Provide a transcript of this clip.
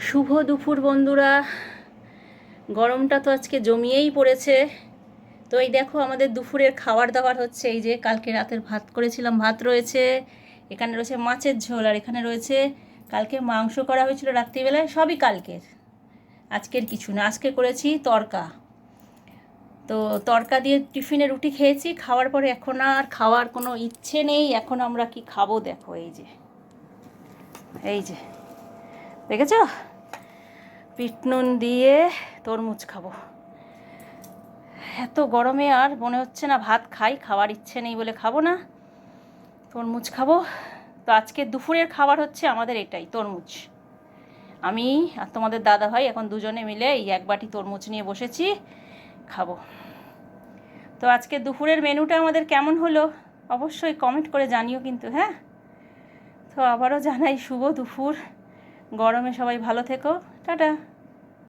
শুভ দুপুর বন্ধুরা। গরমটা তো আজকে জমিয়েই পড়েছে। তো এই দেখো আমাদের দুপুরের খাবার দাবার হচ্ছে। এই যে কালকে রাতের ভাত করেছিলাম, ভাত রয়েছে, এখানে রয়েছে মাছের ঝোল, আর এখানে রয়েছে কালকে মাংস করা হয়েছিল রাত্রিবেলায়, সবই কালকের, আজকের কিছু না। আজকে করেছি তড়কা। তো তড়কা দিয়ে টিফিনে রুটি খেয়েছি, খাওয়ার পরে এখন আর খাওয়ার কোনো ইচ্ছে নেই। এখন আমরা কি খাবো দেখো, এই যে এই যে দেখেছ, বিট নুন দিয়ে তরমুজ খাবো। এত গরমে আর মনে হচ্ছে না ভাত খাই, খাওয়ার ইচ্ছে নেই বলে খাবো না, তরমুজ খাবো। তো আজকে দুপুরের খাবার হচ্ছে আমাদের এটাই, তরমুজ। আমি আর তোমাদের দাদা ভাই এখন দুজনে মিলে এই এক বাটি তরমুজ নিয়ে বসেছি, খাবো। তো আজকে দুপুরের মেনুটা আমাদের কেমন হলো অবশ্যই কমেন্ট করে জানিও কিন্তু, হ্যাঁ। তো আবারও জানাই শুভ দুপুর। গরমে সবাই ভালো থেকো, টাটা।